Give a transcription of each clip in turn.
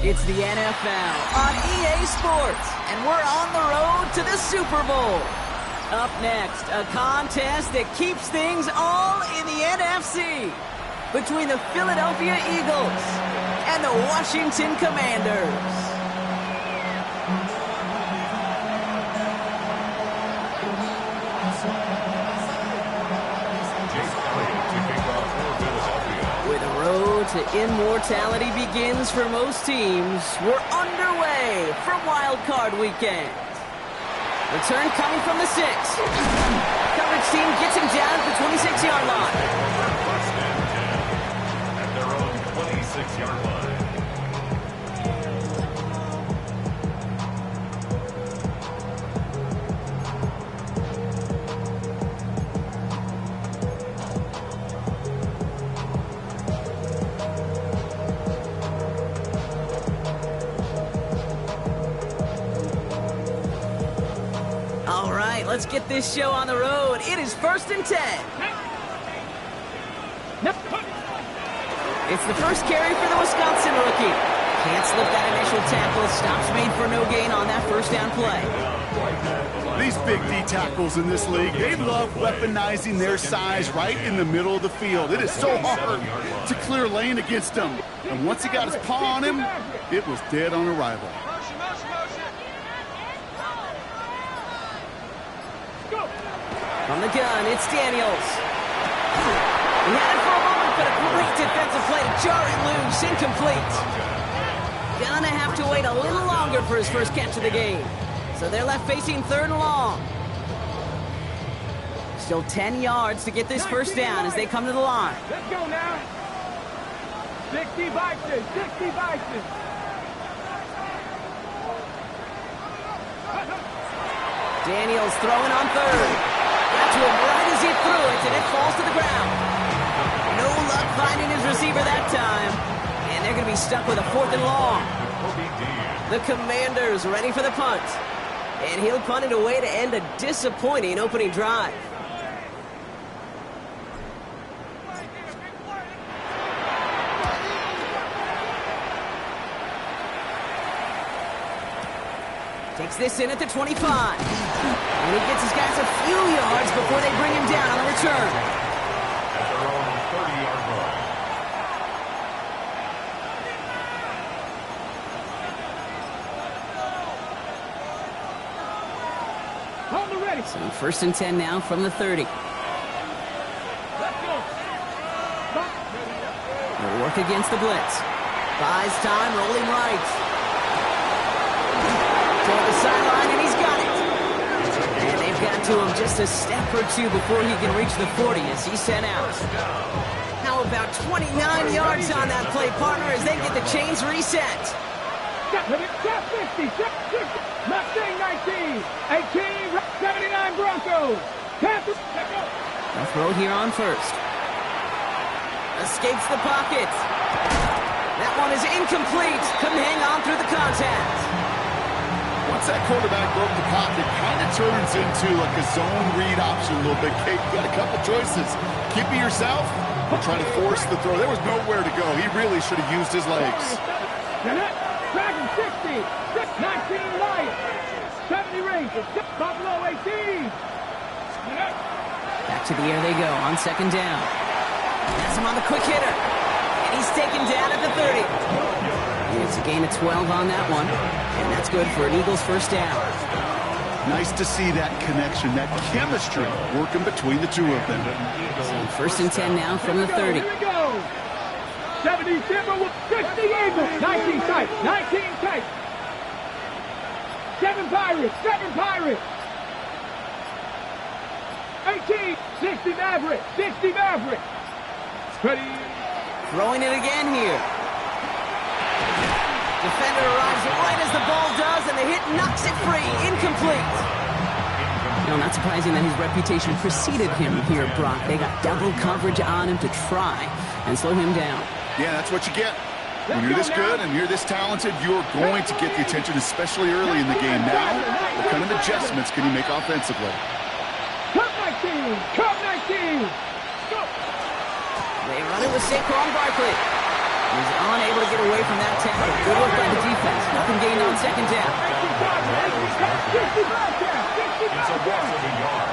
It's the NFL on EA Sports, and we're on the road to the Super Bowl. Up next, a contest that keeps things all in the NFC between the Philadelphia Eagles and the Washington Commanders. To immortality begins for most teams. We're underway from Wild Card Weekend. Return coming from the 6. Coverage team gets him down at the 26-yard line. At their own 26-yard line. Let's get this show on the road. It is 1st and 10. It's the first carry for the Wisconsin rookie. Can't slip that initial tackle. Stops made for no gain on that first down play. These big D tackles in this league, they love weaponizing their size right in the middle of the field. It is so hard to clear lane against them. And once he got his paw on him, it was dead on arrival. From the gun, it's Daniels. He had it for a moment, but a great defensive play to jar it loose, incomplete. Gonna have to wait a little longer for his first catch of the game. So they're left facing 3rd and long. Still 10 yards to get this first down as they come to the line. Let's go now. 60 boxes, 60 boxes. Daniels throwing on 3rd. Got to him right as he threw it, and it falls to the ground. No luck finding his receiver that time. And they're going to be stuck with a 4th and long. The Commanders ready for the punt. And he'll punt it away to end a disappointing opening drive. Takes this in at the 25. And he gets his guys a few yards before they bring him down on the return. At their own 30-yard line. Hold the ready. So 1st and 10 now from the 30. Let's go. They'll work against the blitz. Buys time, rolling right. Toward the sideline, and he's got it. And they've got to him just a step or two before he can reach the 40 as he's sent out. How about 29 yards on that play, partner, as they get the chains reset. Step 50, step 50. Mustang 19, 18, 79 Broncos. A throw here on 1st. Escapes the pocket. That one is incomplete. Couldn't hang on through the contact. Once that quarterback broke the pocket, kind of turns into like a zone read option a little bit. Kate, you got a couple choices. Keep it yourself or try to force the throw. There was nowhere to go. He really should have used his legs. Dragon 60, 19 Lions, 70 Rangers, Buffalo 18. Back to the air they go on 2nd down. That's him on the quick hitter. And he's taken down at the 30. It's a gain of 12 on that one, and that's good for an Eagles first down. Nice to see that connection, that chemistry working between the two of them. So 1st and 10 now from the 30. Here we go. 70 Timberwolves, 60 Eagles, 19 tight, 19 tight. 7 Pirates, 7 Pirates. 18, 60 Mavericks, 60 Mavericks. Ready. Throwing it again here. Defender arrives right as the ball does, and the hit knocks it free. Incomplete. No, not surprising that his reputation preceded him here, Brock. They got double coverage on him to try and slow him down. Yeah, that's what you get. When you're this good and you're this talented, you're going to get the attention, especially early in the game. Now, what kind of adjustments can you make offensively? Cup 19! Cup 19! Go! They run it with Saquon Barkley. He's unable to get away from that tackle. Good work by the defense. Nothing gained on second down. It's a loss of a yard.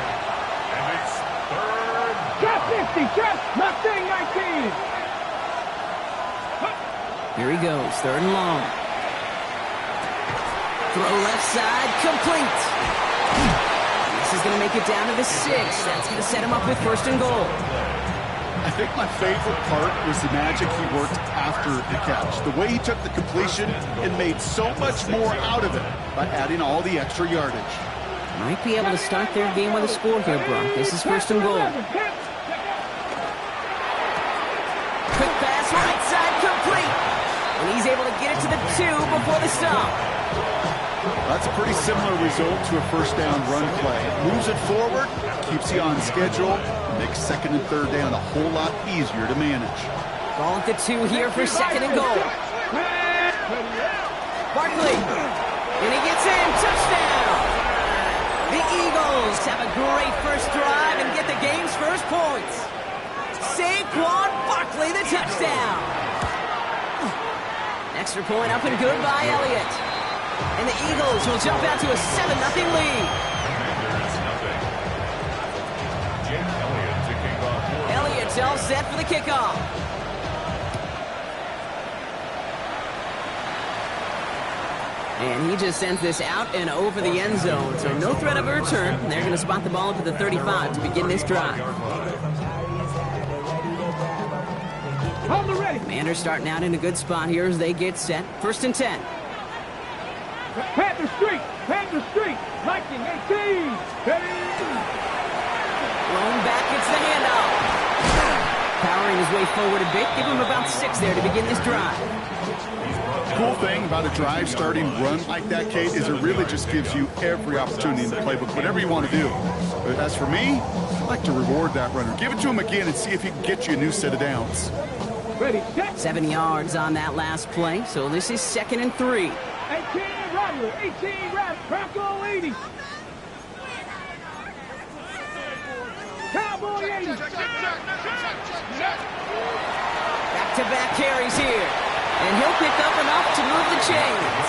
And it's third. Just 50, just nothing, 19. Here he goes, third and long. Throw left side, complete. This is going to make it down to the 6. That's going to set him up with first and goal. I think my favorite part was the magic he worked after the catch. The way he took the completion and made so much more out of it by adding all the extra yardage. Might be able to start their game with a score here, Brock. This is first and goal. Quick pass, right side, complete. And he's able to get it to the 2 before the stop. That's a pretty similar result to a first down run play. Moves it forward, keeps you on schedule, makes second and third down a whole lot easier to manage. Ball at the 2 here for second and goal. Barkley, and he gets in, touchdown! The Eagles have a great first drive and get the game's first points. Saquon Barkley, the touchdown! Extra point up and good by Elliott. And the Eagles will jump out to a 7-0 lead. Elliott's all set for the kickoff. And he just sends this out and over the end zone. So no threat of a return. And they're going to spot the ball up at the 35 to begin this drive. Commanders starting out in a good spot here as they get set. First and 10. Panther Street, Viking 18. Rolling back, it's the handoff. Powering his way forward a bit. Give him about 6 there to begin this drive. The cool thing about a drive starting run like that, Kate, is it really just gives you every opportunity in the playbook, whatever you want to do. But as for me, I like to reward that runner. Give it to him again and see if he can get you a new set of downs. Ready, set. 7 yards on that last play, so this is second and 3. 18 Rattler, 18 Rattler, Bronco 80. Cowboy 80. Back-to-back carries here. And he'll pick up enough to move the chains.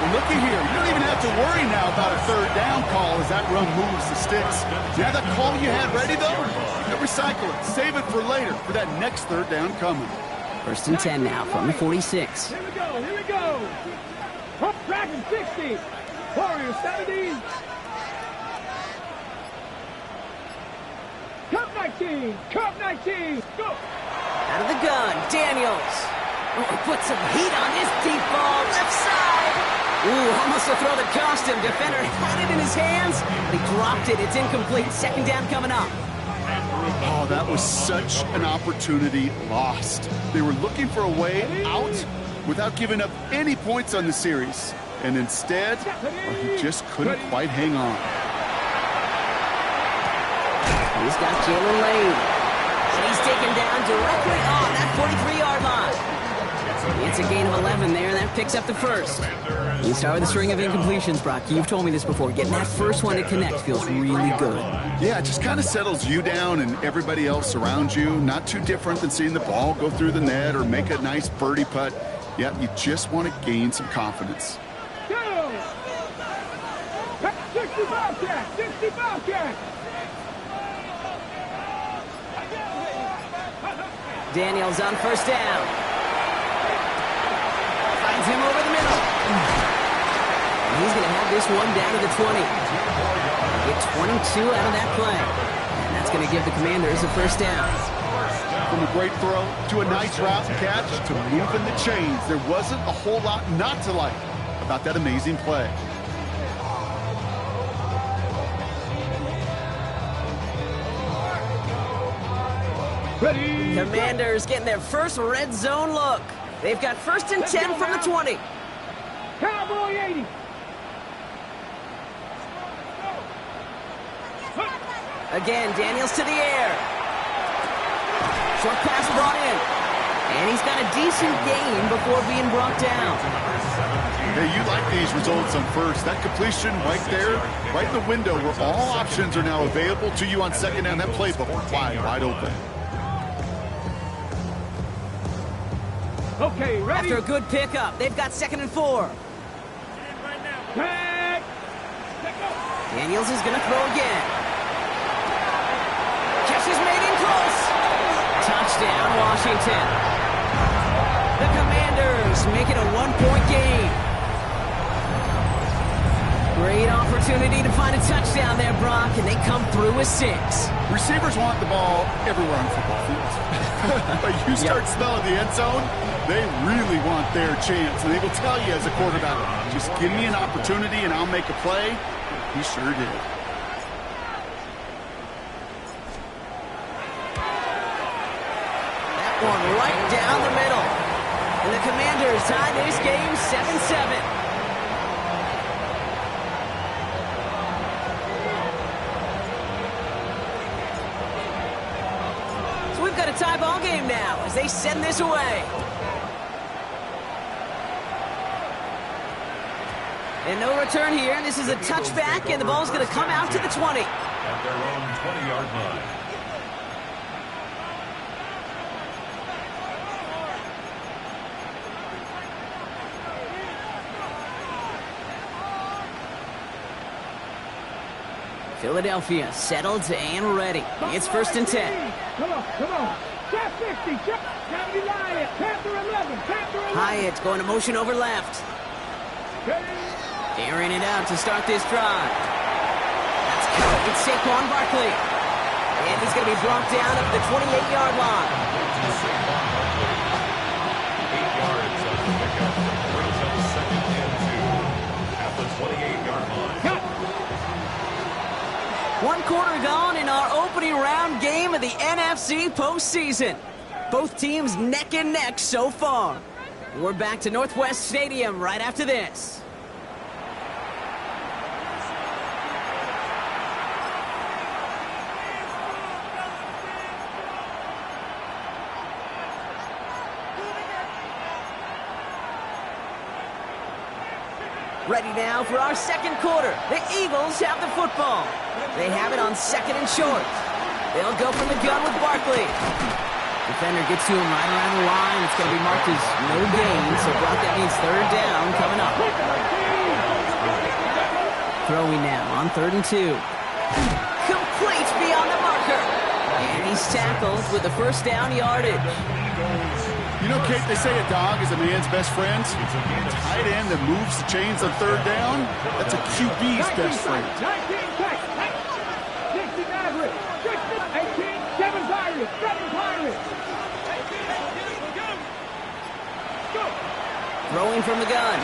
Well, looky here. You don't even have to worry now about a third down call as that run moves the sticks. Now that call you had ready, though, you can recycle it. Save it for later for that next third down coming. First and 10 now from the 46. Here we go. Up Dragon 60. Warriors 70. Cup 19. Go. Out of the gun, Daniels. Oh, he put some heat on this deep ball, left side. Ooh, almost a throw that cost him. Defender had it in his hands, but he dropped it. It's incomplete. Second down coming up. Oh, that was such an opportunity lost. They were looking for a way out without giving up any points on the series. And instead, he just couldn't quite hang on. He's got Jalen Lane. And he's taken down directly on that 43-yard line. It's a gain of 11 there, and that picks up the first. You start with a string of incompletions, Brock. You've told me this before. Getting that first one to connect feels really good. Yeah, it just kind of settles you down and everybody else around you. Not too different than seeing the ball go through the net or make a nice birdie putt. Yeah, you just want to gain some confidence. 65 catch. Daniels on first down. Finds him over the middle. And he's going to have this one down to the 20. Get 22 out of that play. And that's going to give the Commanders a first down. From a great throw to a nice route and catch to moving the chains, there wasn't a whole lot not to like about that amazing play. Ready. Commanders getting their first red zone look. They've got first and 10 from the 20. Cowboy 80. Again, Daniels to the air. Short pass brought in. And he's got a decent gain before being brought down. Hey, you like these results on first. That completion right there, right in the window where all options are now available to you on second down. That playbook wide open. Okay, ready? After a good pickup, they've got 2nd and 4. Tag. Daniels is going to throw again. Catch is made in close. Touchdown, Washington. The Commanders make it a 1-point game. Great opportunity to find a touchdown there, Brock, and they come through with 6. Receivers want the ball everywhere on football fields. But you start smelling the end zone, they really want their chance. And they will tell you as a quarterback, just give me an opportunity and I'll make a play. He sure did. That one right down the middle. And the Commanders tie this game 7-7. Tie ball game now as they send this away. And no return here. This is a touchback, and the ball's going to come out to the 20. At their own 20-yard line. Philadelphia settled and ready. It's 1st and 10. Come on. Check 50. Check 70 Hyatt. Panther 11. Hyatt going to motion over left. Airing it out to start this drive. That's covered. It's Saquon Barkley. And he's going to be brought down up the 28-yard line. 8 yards on the pickup. Brings up 2nd and 2 at the 28-yard line. Cut. 1 quarter gone in our opening round game of the NFC postseason. Both teams neck and neck so far. We're back to Northwest Stadium right after this. Ready now for our 2nd quarter. The Eagles have the football. They have it on 2nd and short. They'll go from the gun with Barkley. Defender gets to him right around the line. It's going to be marked as no gain, so Brock, that means 3rd down coming up. Throwing now on 3rd and 2. Complete beyond the marker. And he's tackled with the 1st down yardage. You know, Kate, they say a dog is a man's best friend. A tight end that moves the chains on 3rd down, that's a QB's best friend. 19 Pirates. 16 average. 18, 7 Pirates. 7 Pirates. Go. Throwing from the gun.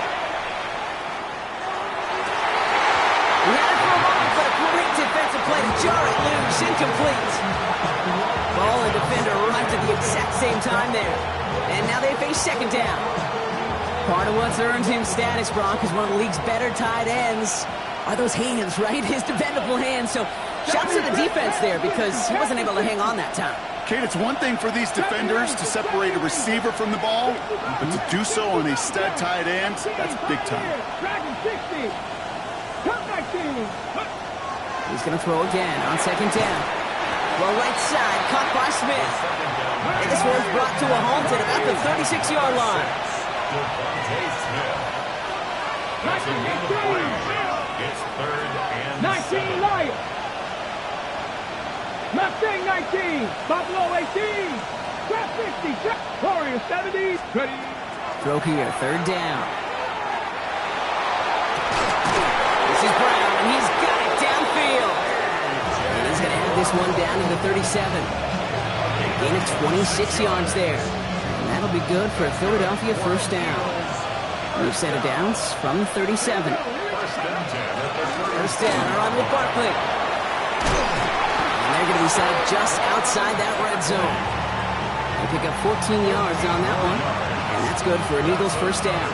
He had it for a moment, but a great defensive play to jar it loose. Incomplete. Ball and defender arrived at the exact same time there. And now they face 2nd down. Part of what's earned him status, Brock, is one of the league's better tight ends. Are those hands, right? His dependable hands. So shouts to the defense there because he wasn't able to hang on that time. Kate, it's one thing for these defenders to separate a receiver from the ball, but to do so on a stud tight end, that's big time. Dragon 60. Come 19. He's going to throw again on 2nd down. Well, right side, caught by Smith. And this one's brought to a halt at about the 36-yard line. It's 3rd and 19 Lions. Mustang 19. Buffalo 18. Crab 50. Check. Warrior 70. Ready. Throw here, 3rd down. This is Brown, and he's got it downfield. And he's going to have this one down to the 37. Gain of 26 yards there. And that'll be good for a Philadelphia 1st down. New set of downs from the 37. 1st down, around with Barkley. And they're going to be set up just outside that red zone. They pick up 14 yards on that one. And that's good for an Eagles 1st down.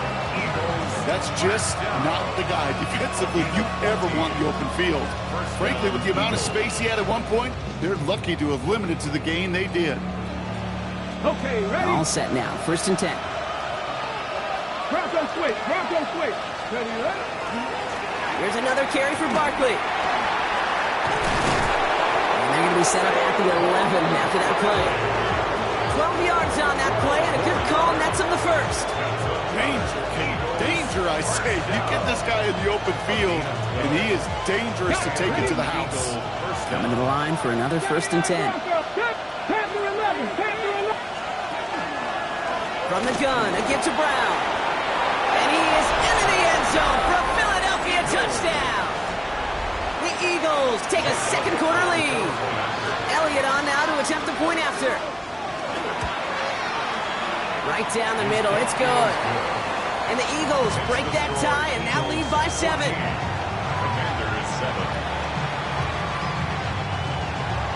That's just not the guy defensively you ever want in the open field. Frankly, with the amount of space he had at one point, they're lucky to have limited to the gain they did. Okay, ready? All set now. 1st and 10. Bronco switch. Bronco switch. Ready, ready? Here's another carry for Barkley. And they're going to be set up at the 11 after that play. 12 yards on that play, and a good call nets him the first. Danger, Kate. Danger, I say. You get this guy in the open field, and he is dangerous to take it to the house. Coming to the line for another 1st and 10. From the gun, a give to Brown. And he is into the end zone for a Philadelphia touchdown. The Eagles take a second quarter lead. Elliott on now to attempt the point after. Right down the middle, it's good. And the Eagles break that tie and now lead by 7. Commanders 7.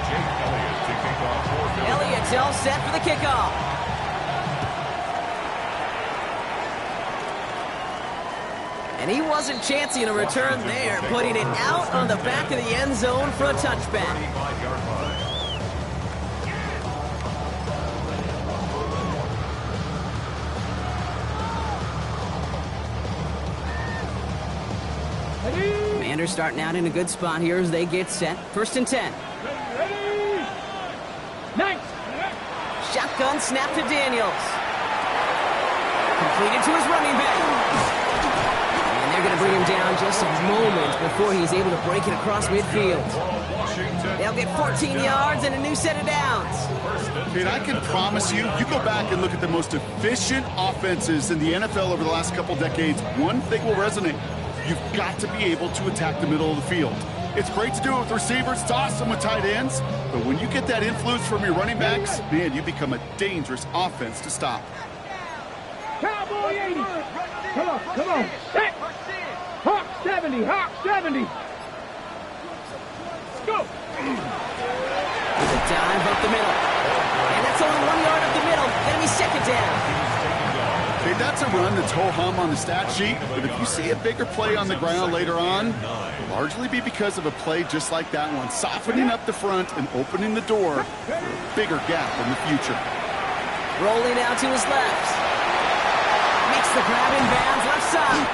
Jake Elliott to kick off for Philadelphia. Elliott's all set for the kickoff. And he wasn't chancing a return there, putting it out on the back of the end zone for a touchback. 35-yard line. Commanders starting out in a good spot here as they get set. 1st and 10. Ready. Nice. Shotgun snap to Daniels. Completed to his running back. And they're going to bring him down just a moment before he's able to break it across midfield. They'll get 14 yards and a new set of downs. Kate, I can promise you, you go back and look at the most efficient offenses in the NFL over the last couple decades, one thing will resonate. You've got to be able to attack the middle of the field. It's great to do it with receivers, it's awesome with tight ends, but when you get that influence from your running backs, man, you become a dangerous offense to stop. Cowboy 80. Come on. Set. Hawk 70. Hawk 70. Go. With a dive up the middle. And that's only 1 yard up the middle. Gonna be second down. Okay, that's a run that's ho-hum on the stat sheet, but if you see a bigger play on the ground later on, it'll largely be because of a play just like that one, softening up the front and opening the door for a bigger gap in the future. Rolling out to his left. Makes the grab in bounds left side.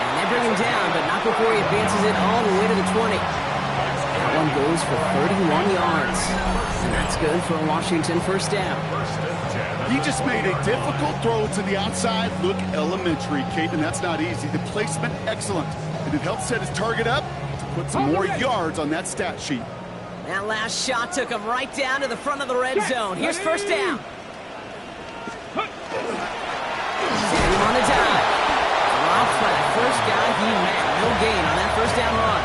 And they bring him down, but not before he advances it all the way to the 20. That one goes for 31 yards. And that's good for a Washington 1st down. He just made a difficult throw to the outside. Look elementary, Kate, and that's not easy. The placement, excellent. And it helped set his target up to put some more yards on that stat sheet. That last shot took him right down to the front of the red zone. Here's 1st down. Hit him on the dive. Dropped by the first guy he met. No gain on that 1st down run.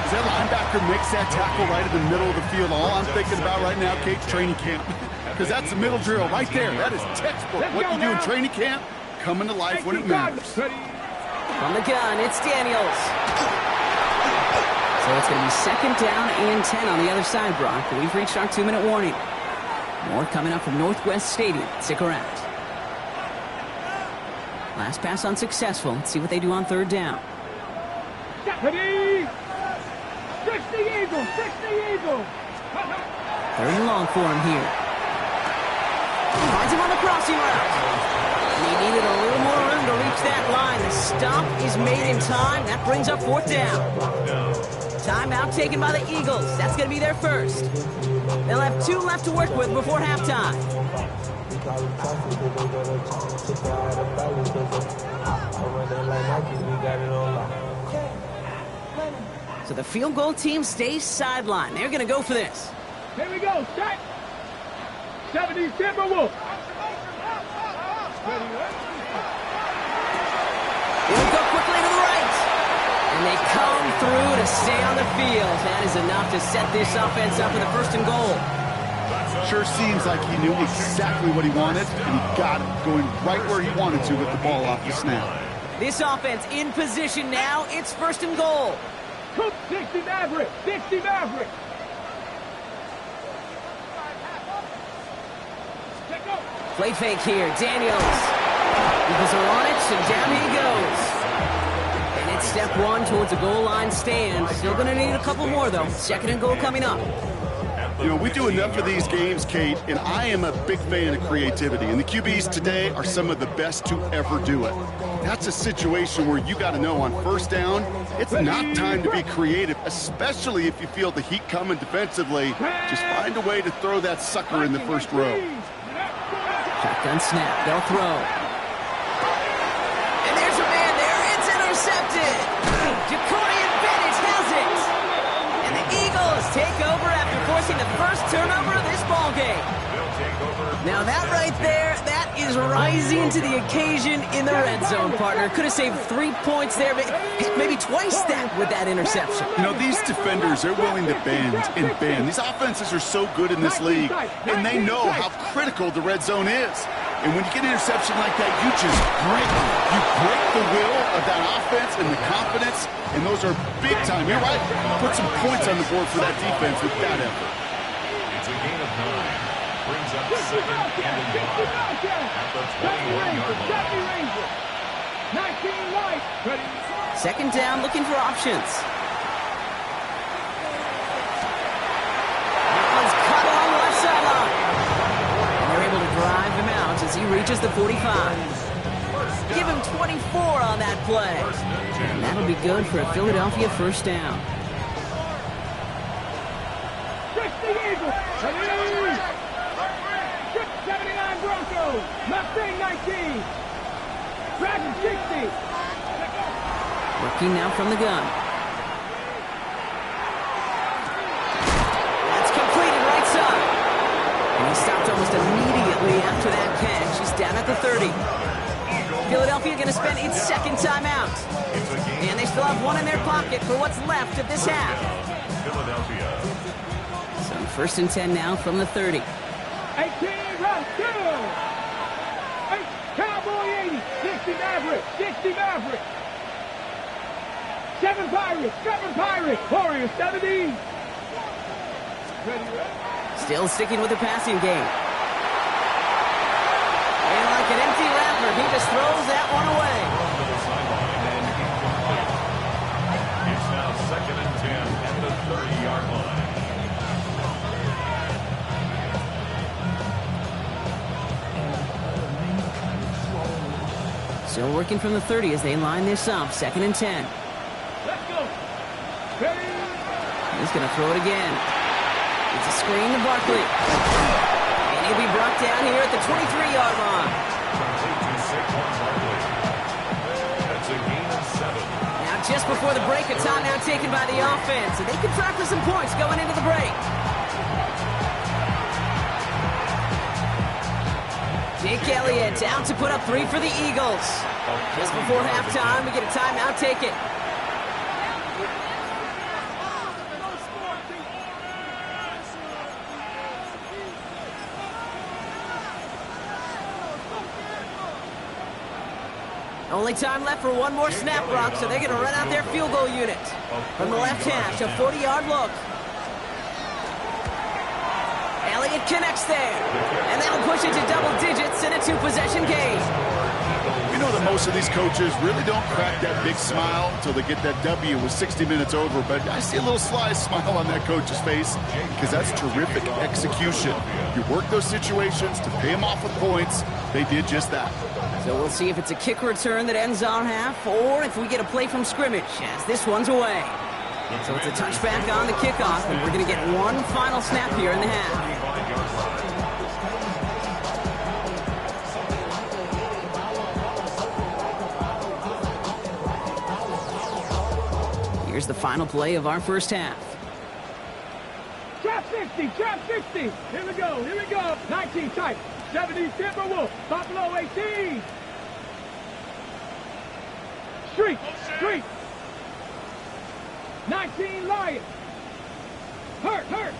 As that linebacker makes that tackle right in the middle of the field, all I'm thinking about right now, Kate, training camp. Because that's the middle drill right there. That is textbook. What you do in training camp, coming to life when it matters. From the gun, it's Daniels. So it's going to be 2nd down and 10 on the other side, Brock. We've reached our 2-minute warning. More coming up from Northwest Stadium. Stick around. Last pass unsuccessful. Let's see what they do on 3rd down. Ready. 60 Eagles. 60 Eagles. 3rd and long for him here. Finds him on the crossing route. He needed a little more room to reach that line. The stop is made in time. That brings up 4th down. Timeout taken by the Eagles. That's going to be their first. They'll have 2 left to work with before halftime. So the field goal team stays sidelined. They're going to go for this. Here we go. Set. 70 Timberwolves. It'll go quickly to the right. And they come through to stay on the field. That is enough to set this offense up with a 1st and goal. Sure seems like he knew exactly what he wanted, and he got it, going right where he wanted to with the ball off the snap. This offense in position now. It's 1st and goal. Coop 60 Maverick. 60 Maverick. Play fake here. Daniels. Eagles are on it, and down he goes. And it's step 1 towards a goal line stand. Still going to need a couple more, though. 2nd and goal coming up. You know, we do enough of these games, Kate, and I am a big fan of creativity. And the QBs today are some of the best to ever do it. That's a situation where you got to know on first down, it's not time to be creative, especially if you feel the heat coming defensively. Just find a way to throw that sucker in the first row. Shotgun snap. They'll throw. And there's a man there. It's intercepted. Jacorian Bennett has it. And the Eagles take over after forcing the first turnover of this ball game. Now that right there, that is rising to the occasion in the red zone, partner. Could have saved 3 points there, maybe twice that with that interception. You know, these defenders, they're willing to bend and bend. These offenses are so good in this league, and they know how critical the red zone is. And when you get an interception like that, you just break them. You break the will of that offense and the confidence, and those are big time. You're right. Put some points on the board for that defense with that effort. It's a gain of 9. Brings up second and 5 at the 21-yard line. 19 light. Second down, looking for options. That one's cut along the left sideline. And they're able to drive him out as he reaches the 45. Give him 24 on that play. And that'll be good for a Philadelphia first down. 60 Eagles. 79 Broncos. Mustang 19. Dragon 60. Working now from the gun. That's completed right side. And he stopped almost immediately after that catch. He's down at the 30. Philadelphia going to spend its second timeout. And they still have one in their pocket for what's left of this half. Philadelphia. So first and 10 now from the 30. 18 run 2. 8 Cowboy 80. 60 Maverick. 60 Maverick. 7 Pirates. 7 Pirates. Warriors 70. Still sticking with the passing game. And like an empty wrapper, he just throws that one away. To the sideline and incomplete. It's now second and 10 at the 30-yard line. Still working from the 30 as they line this up. Second and 10. Let's go. Ready? He's going to throw it again. It's a screen to Barkley. And he'll be brought down here at the 23-yard line. Complete to Saquon Barkley. That's a gain of 7. Now just before the break, a timeout taken by the offense. And they can try for some points going into the break. Jake Elliott out to put up 3 for the Eagles. Just before halftime, we get a timeout taken. Only time left for one more snap, Brock, so they're going to run out their field goal unit. From the left hash, a 40-yard look. Elliott connects there. And that'll push it to double digits in a 2-possession game. You know that most of these coaches really don't crack that big smile until they get that W with 60 minutes over, but I see a little sly smile on that coach's face because that's terrific execution. You work those situations to pay them off with points. They did just that. So we'll see if it's a kick return that ends our half or if we get a play from scrimmage as this one's away. So it's a touchback on the kickoff, and we're going to get one final snap here in the half. Here's the final play of our first half. Trap 60, trap 60. Here we go, here we go. 19 tight. 70 Timberwolf. Buffalo 18. Street, street. 19 Lions. Hurt, hurt.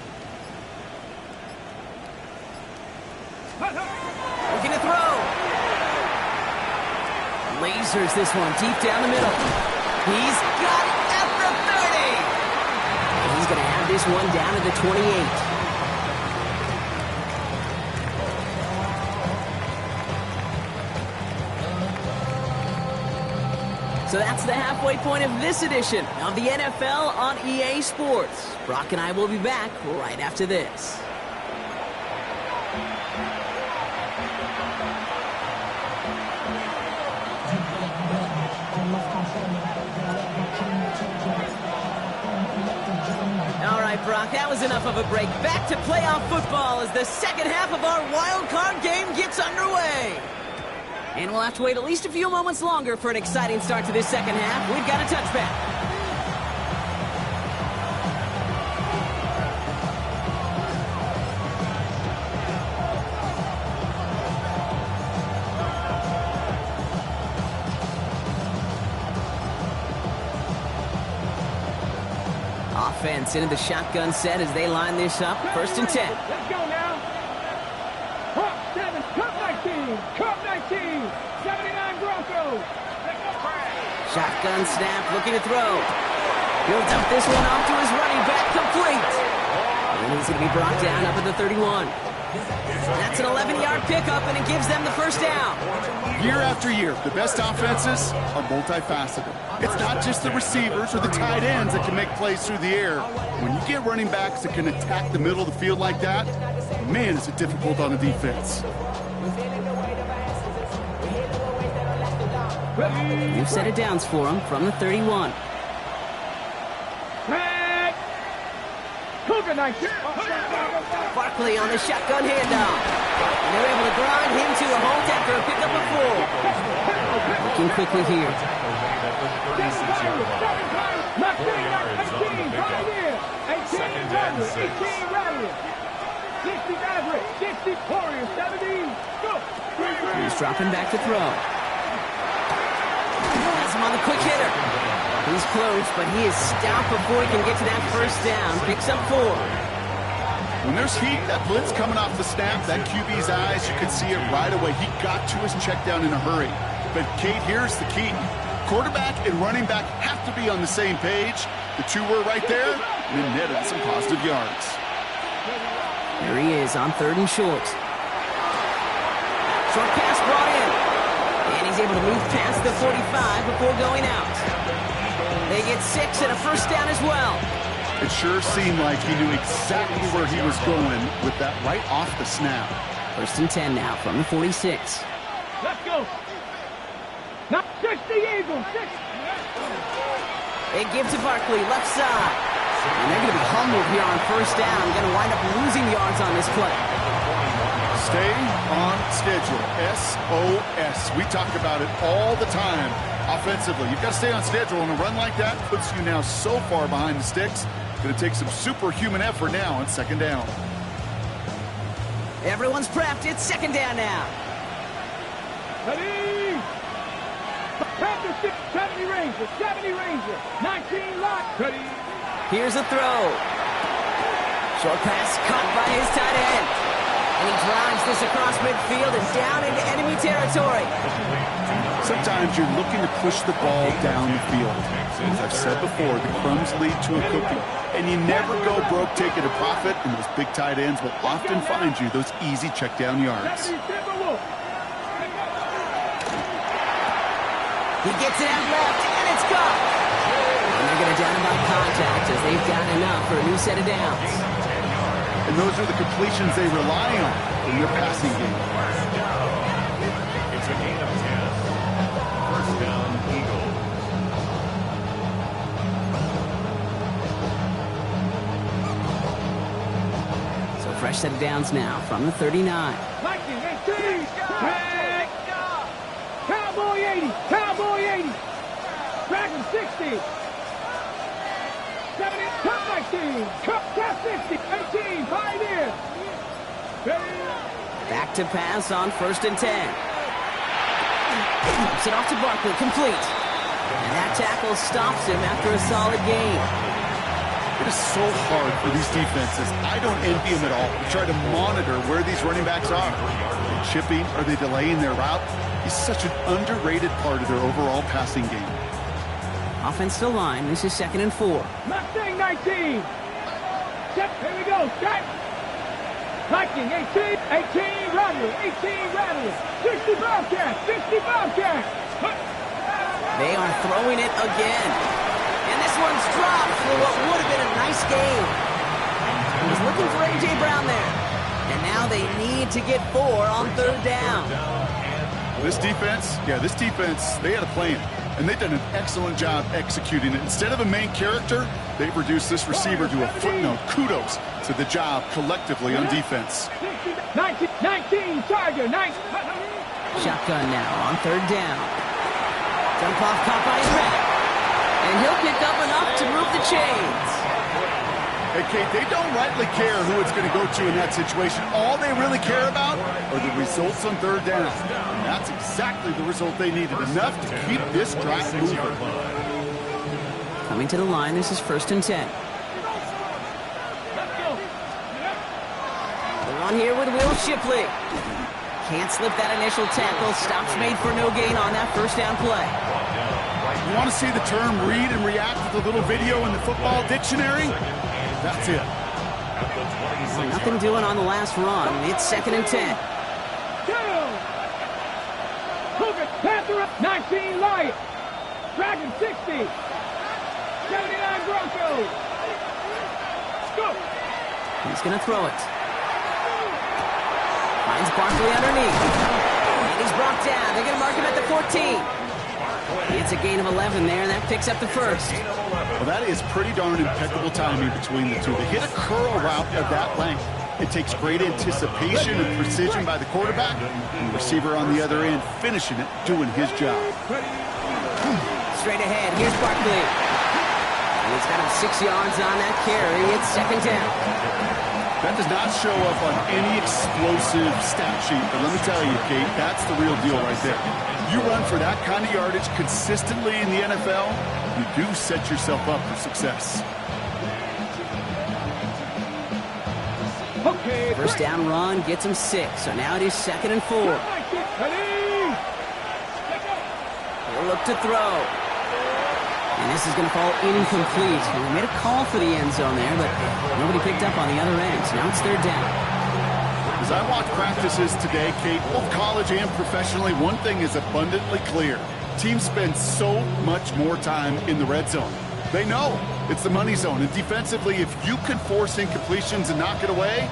Hurt, hurt. Looking to throw. Lasers this one deep down the middle. He's got it at the 30. And he's going to have this one down at the 28. So that's the halfway point of this edition of the NFL on EA Sports. Brock and I will be back right after this. Brock. That was enough of a break. Back to playoff football as the second half of our wild card game gets underway. And we'll have to wait at least a few moments longer for an exciting start to this second half. We've got a touchback. Offense into the shotgun set as they line this up. First and 10. Let's go now. Cup 7, Cup 19, Cup 19, 79 Broncos. Shotgun snap, looking to throw. He'll dump this one off to his running back, complete. And he's going to be brought down up at the 31. That's an 11-yard pickup, and it gives them the first down. Year after year, the best offenses are multifaceted. It's not just the receivers or the tight ends that can make plays through the air. When you get running backs that can attack the middle of the field like that, man, is it difficult on the defense. New set of downs for him from the 31. Cougar 19. Barkley on the shotgun handoff. And they're able to grind him to a halt after a pickup of 4. Looking quickly here. He's dropping back to throw. Has him on the quick hitter. He's close, but he is stopped before he can get to that first down. Picks up 4. When there's heat, that blitz coming off the snap, that QB's eyes, you can see it right away. He got to his check down in a hurry. But, Kate, here's the key. Quarterback and running back have to be on the same page. The two were right there, and it netted some positive yards. There he is on 3rd and short. Short pass brought in. And he's able to move past the 45 before going out. They get 6 and a first down as well. It sure seemed like he knew exactly where he was going with that right off the snap. First and 10 now from the 46. Let's go. Now 60 Eagles. 6. They give to Barkley, left side. And they're going to be humbled here on first down. Going to wind up losing yards on this play. Stay on schedule. SOS. We talk about it all the time. Offensively, you've got to stay on schedule, and a run like that puts you now so far behind the sticks. Going to take some superhuman effort now on second down. Everyone's prepped. It's second down now. Ready? 70 Ranger, 70 Ranger, 19 lock. Ready? Here's a throw. Short pass caught by his tight end. And he drives this across midfield and down into enemy territory. Sometimes you're looking to push the ball down the field. As I've said before, the crumbs lead to a cookie. And you never go broke taking a profit, and those big tight ends will often find you those easy check down yards. He gets it out left, and it's gone. And they're going to down him by contact as they've got enough for a new set of downs. And those are the completions they rely on in their passing game. It's a gain of 10. First down, Eagles. So fresh set of downs now from the 39. Cowboy 80, Cowboy 80, Dragon 60, 70, Cup 19, Cup 50, 18, Pioneer. Back to pass on first and 10. Dumps it off to Barkley, complete. And that tackle stops him after a solid gain. It is so hard for these defenses. I don't envy them at all. We try to monitor where these running backs are. Are they chipping? Are they delaying their route? He's such an underrated part of their overall passing game. Offensive line, this is 2nd and 4. Mustang 19. Here we go, set. Viking 18, 18 Rattler, 18 Rattler, 60 Bobcat, 60 Bobcat. They are throwing it again. And this one's dropped for what would have been a nice game. He was looking for A.J. Brown there. And now they need to get 4 on 3rd down. This defense, they had a plan. and they've done an excellent job executing it. Instead of a main character, they've reduced this receiver to a footnote. Kudos to the job collectively on defense. 19, Tiger, 19. Shotgun now on third down. Jump off caught by Red. And he'll pick up enough to move the chains. Hey, Kate, they don't rightly care who it's going to go to in that situation. All they really care about are the results on third down. And that's exactly the result they needed, enough to keep this drive moving. Coming to the line, this is 1st and 10. They're on here with Will Shipley. Can't slip that initial tackle. Stops made for no gain on that first down play. You want to see the term read and react with a little video in the football dictionary? That's it. Well, nothing doing on the last run. It's 2nd and 10. Panther up 19 Lions. Dragon 60. 79 Broncos. Go. He's going to throw it. Finds Barkley underneath. And he's brought down. They're going to mark him at the 14. It's a gain of 11 there, and that picks up the first. Well, that is pretty darn impeccable timing between the two. To hit a curl route of that length, it takes great anticipation and precision by the quarterback, and the receiver on the other end finishing it, doing his job. Straight ahead, here's Barkley. And he's got him 6 yards on that carry. It's 2nd down. That does not show up on any explosive stat sheet, but let me tell you, Kate, that's the real deal right there. You run for that kind of yardage consistently in the NFL, you do set yourself up for success. Okay. First down run gets him 6, so now it is 2nd and 4. He'll look to throw. And this is going to fall incomplete. And they made a call for the end zone there, but nobody picked up on the other end. So now it's 3rd down. As I watch practices today, Kate, both college and professionally, one thing is abundantly clear. Teams spend so much more time in the red zone. They know it's the money zone. And defensively, if you can force incompletions and knock it away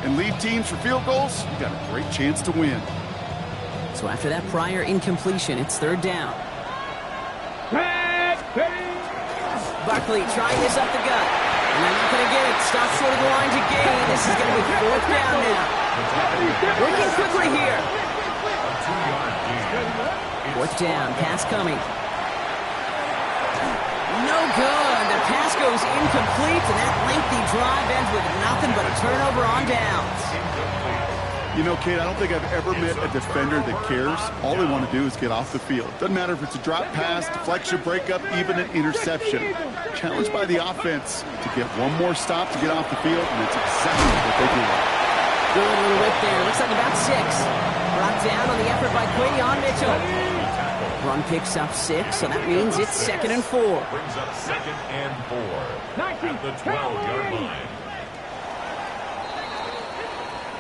and lead teams for field goals, you got a great chance to win. So after that prior incompletion, it's 3rd down. Barkley trying this up the gut. And they're not going to get it. Stop short of the line to gain. This is going to be 4th down now. Working quickly here. 4th down. Pass coming. No good. The pass goes incomplete, and that lengthy drive ends with nothing but a turnover on downs. You know, Kate, I don't think I've ever met a defender that cares. All they want to do is get off the field. Doesn't matter if it's a drop pass, deflection, breakup, even an interception. Challenged by the offense to get one more stop to get off the field, and that's exactly what they do. Good little whip there. Looks like about 6. Brought down on the effort by Quayon Mitchell. Run picks up 6, so that means it's 2nd and 4. Brings up 2nd and 4 at the 12-yard line.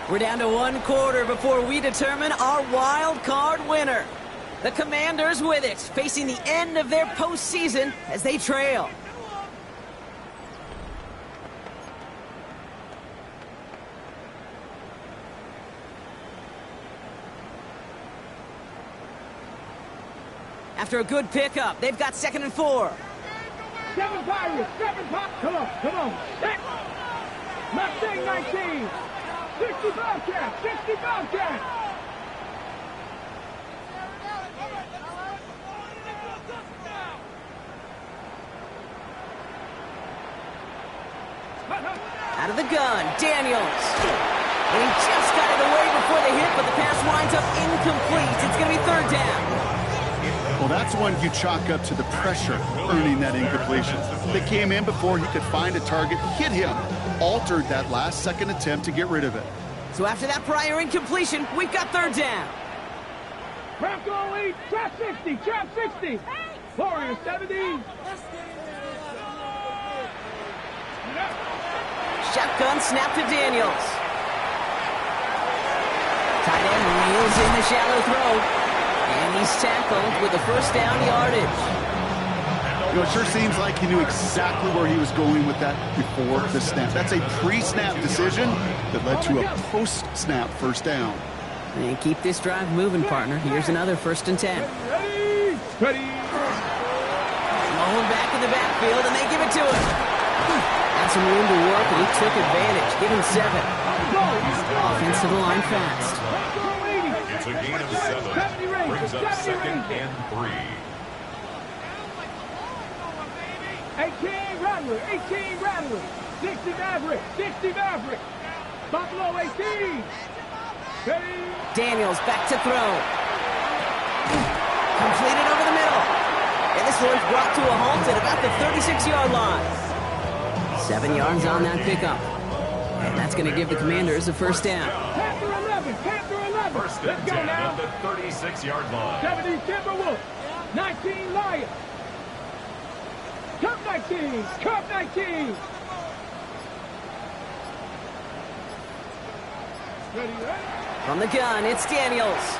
We're down to 1 quarter before we determine our wild card winner. The Commanders with it, facing the end of their postseason as they trail. After a good pickup, they've got 2nd and 4. 7 Pirates, 7 Pirates. Come on. Mustang 19. 60 Bobcats, 60 Bobcats. Out of the gun, Daniels. And he just got it away before the hit, but the pass winds up incomplete. It's going to be 3rd down. Well, that's one you chalk up to the pressure earning that incompletion. They came in before he could find a target, hit him, altered that last-second attempt to get rid of it. So after that prior incompletion, we've got 3rd down. Bronco lead, trap 60, trap 60. Warriors 70. Shotgun snap to Daniels. Tight end reels in the shallow throw. And he's tackled with the 1st down yardage. You know, it sure seems like he knew exactly where he was going with that before the snap. That's a pre-snap decision that led to a post-snap 1st down. And keep this drive moving, partner. Here's another 1st and 10. Ready. Thrown back in the backfield, and they give it to him. Had some room to work, and he took advantage. Give him 7. Offense to the line fast. It's a gain of 7. Brings up 2nd and 3. 18 Rattler, 18 Rattler. 60 Maverick, 60 Maverick. Buffalo 18. Daniels back to throw. Completed over the middle. And this one's brought to a halt at about the 36-yard line. 7 yards on that pickup. And that's going to give the Commanders a first down. Panther 11, Panther 11. First Let's and go 10 now. at the 36-yard line. 70 Timberwolves, 19 Lions. Cup 19, Cup 19. Ready, ready. From the gun, it's Daniels.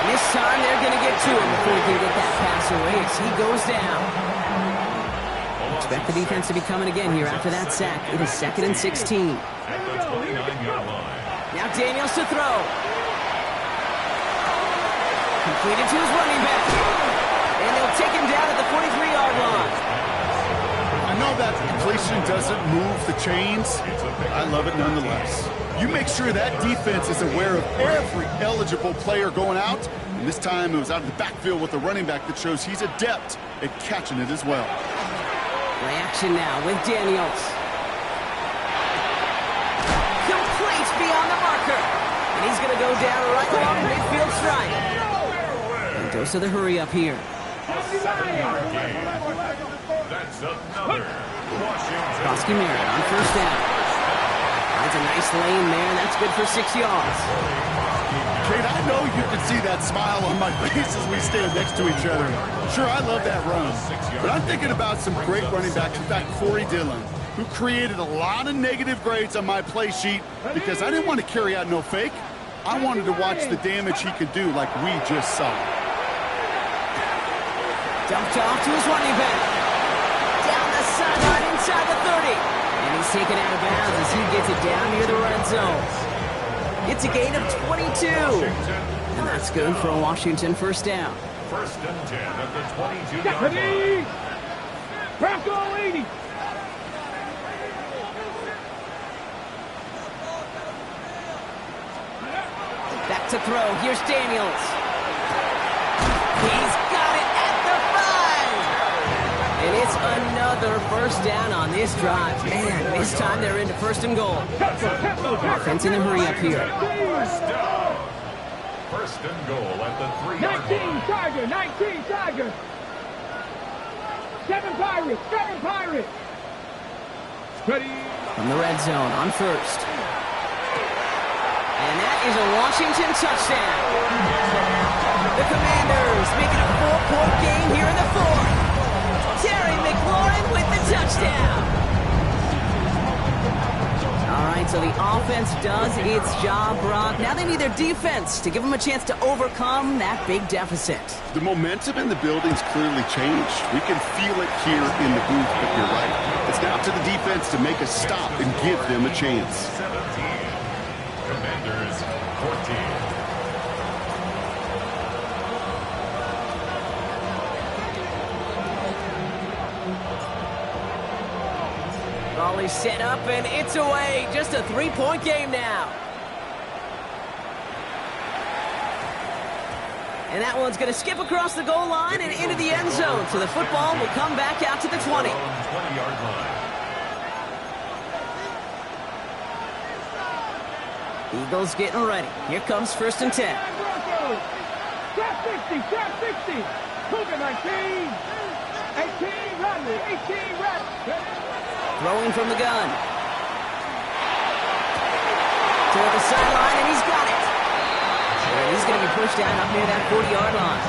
And this time they're going to get to him before he can get that pass away as he goes down. Expect the defense to be coming again here after that sack. It is 2nd and 16. At the 29-yard line. Now Daniels to throw. Completed to his running back. And they'll take him down at the 43-yard line. I know that completion doesn't move the chains. I love it nonetheless. You make sure that defense is aware of every eligible player going out. And this time it was out of the backfield with the running back that shows he's adept at catching it as well. Play action now with Daniels. Complete beyond the marker. And he's going to go down right along midfield stripe. And goes to the hurry up here. 7-yard gain. That's another. Washington. Bosky Merritt on first down. Finds a nice lane there, and that's good for 6 yards. Kate, I know you can see that smile on my face as we stand next to each other. Sure, I love that run. But I'm thinking about some great running backs. In fact, Corey Dillon, who created a lot of negative grades on my play sheet because I didn't want to carry out no fake. I wanted to watch the damage he could do like we just saw. Dumped off to his running back. Down the sideline inside the 30. And he's taken out of bounds as he gets it down near the red zone. It's a gain of 22. And that's good for a Washington first down. First and 10 at the 22-yard line. Deputy! Bronco 80. Back to throw. Here's Daniels. He's got it at the 5. And it's another first down on this drive. Man, this time they're into first and goal. Offense in the hurry up here. First down. First and goal at the 3-yard 19 line. Tiger, 19 Tiger. 7 Pirates, 7 Pirates. Ready. From the red zone on first. And that is a Washington touchdown. The Commanders making a 4-point game here in the fourth. Terry McLaurin with the touchdown. All right, so the offense does its job, Brock. Now they need their defense to give them a chance to overcome that big deficit. The momentum in the building's clearly changed. We can feel it here in the booth, but you're right. It's now to the defense to make a stop and give them a chance. 17. Commanders 14. Raleigh set up, and it's away. Just a 3-point game now. And that one's going to skip across the goal line and into the end zone. So the football will come back out to the 20. 20-yard line. Eagles getting ready. Here comes first and 10. Trap 60, trap 60. Cougar 19. 18 Rodney, 18 Rodney. Throwing from the gun. Toward the sideline, and he's got it. And he's going to be pushed down up near that 40-yard line.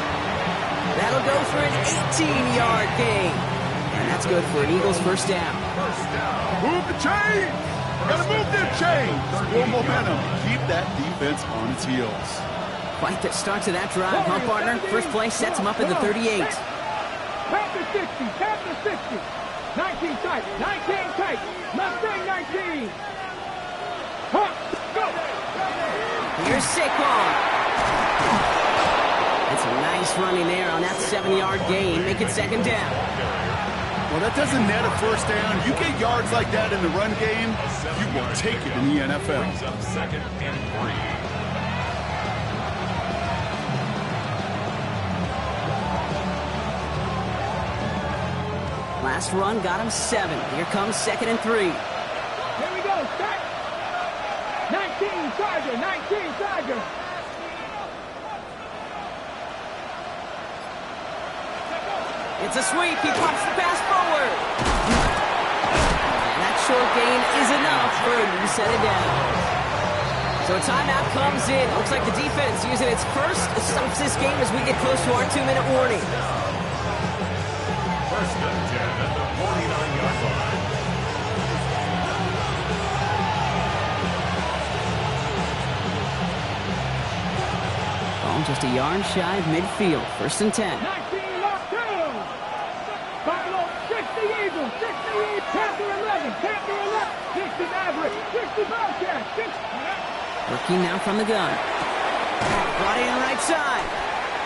That'll go for an 18-yard gain. And that's good for an Eagles first down. Move the chains! Gotta move them chains! More momentum. Keep that defense on its heels. Quite the start to that drive, huh, partner? First play sets him up at the 38. Panther 60, Panther 60. 19 tight, 19 tight. Mustang 19. Huh, go! Here's Saquon. It's a nice Nice running there on that 7-yard gain. Make it second down. Well, that doesn't net a first down. You get yards like that in the run game, you will take it in the NFL. Brings up second and 3. Last run got him 7. Here comes second and 3. Here we go, start. 19, Charger, 19, Charger. It's a sweep. He pops the pass forward. And that short gain is enough for him to set it down. So a timeout comes in. Looks like the defense using its first stops this game as we get close to our 2-minute warning. First and 10 at the 49-yard line. Ball just a yard shy of midfield. First and 10. 19, lock 2. Buffalo, 60 Eagles, 60 Eagles. Panther 11, Panther 11. 60 Maverick, 60 Bobcats, 60. Working now from the gun. Brought in right side.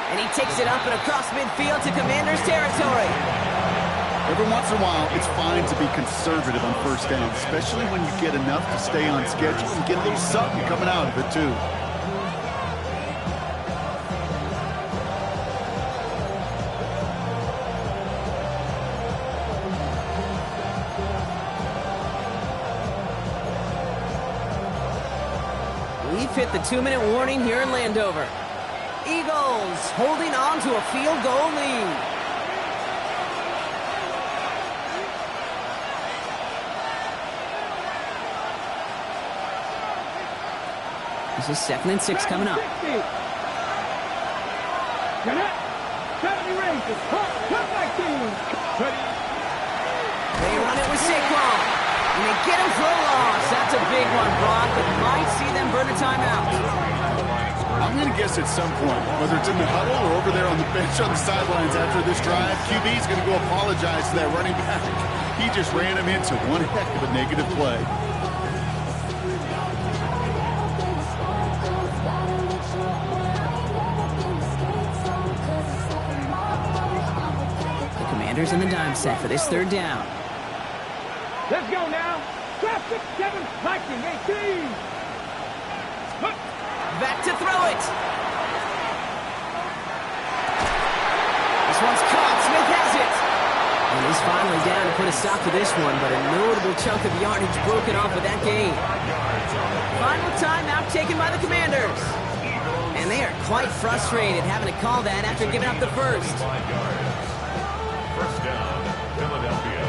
And he takes it up and across midfield to Commanders territory. Every once in a while, it's fine to be conservative on first down, especially when you get enough to stay on schedule and get a little something coming out of it, too. We've hit the 2-minute warning here in Landover. Eagles holding on to a field goal lead. This is second and 6 coming up. 70 Rangers, come back team. They run it with Saquon. And they get him for a loss. That's a big one, Brock, but might see them burn a timeout. I'm going to guess at some point, whether it's in the huddle or over there on the bench on the sidelines after this drive, QB's going to go apologize to that running back. He just ran him into one heck of a negative play. The Commanders in the dime set for this third down. Let's go now. Traffic 7, Viking 18. Back to throw it. This one's caught. Smith has it. And he's finally down to put a stop to this one, but a notable chunk of yardage broken off with that gain. Final timeout taken by the Commanders. And they are quite frustrated having to call that after giving up the first. First down, Philadelphia.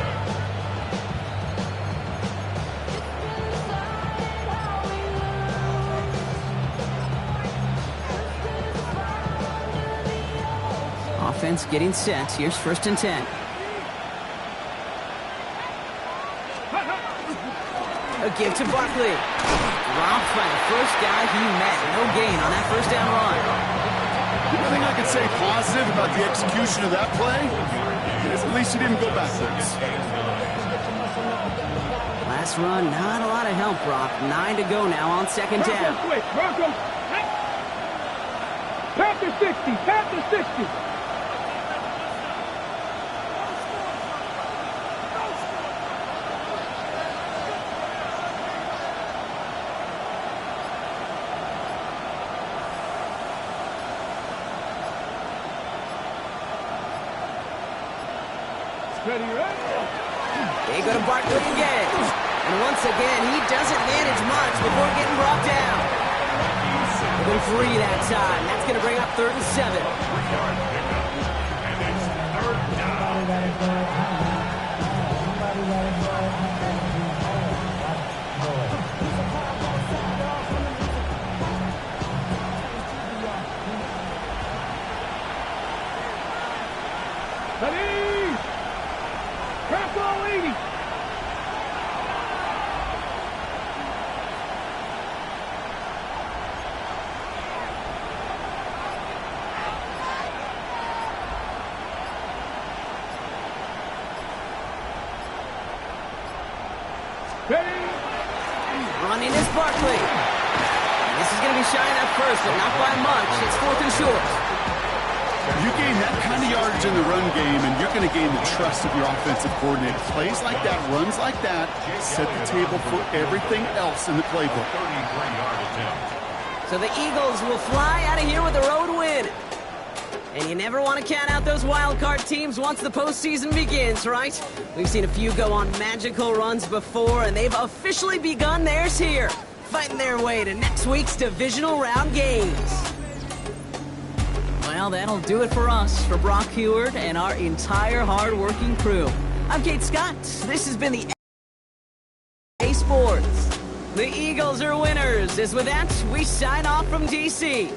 Offense getting set. Here's first and 10. A give to Barkley. Dropped by the first guy he met. No gain on that first down run. The only thing I can say positive about the execution of that play is at least he didn't go backwards. Last run, not a lot of help, Brock. 9 to go now on second down. Panther 60, Panther 60. Ready, right? They go to Barkley again. And once again, he doesn't manage much before getting brought down. Within 3 that time. That's going to bring up third and 7. And it's third down. Ready? Crack all 80. Ready? Running is Barkley. This is going to be shy enough first, but not by much. It's fourth and short. You gain that kind of yardage in the run game, and you're going to gain the trust of your offensive coordinator. Plays like that, runs like that, set the table for everything else in the playbook. 33-yard attempt. So the Eagles will fly out of here with a road win. And you never want to count out those wild card teams once the postseason begins, right? We've seen a few go on magical runs before, and they've officially begun theirs here, fighting their way to next week's divisional round games. Well, that'll do it for us, for Brock Heward and our entire hard-working crew. I'm Kate Scott. This has been the A Sports. The Eagles are winners. As with that, we sign off from D.C.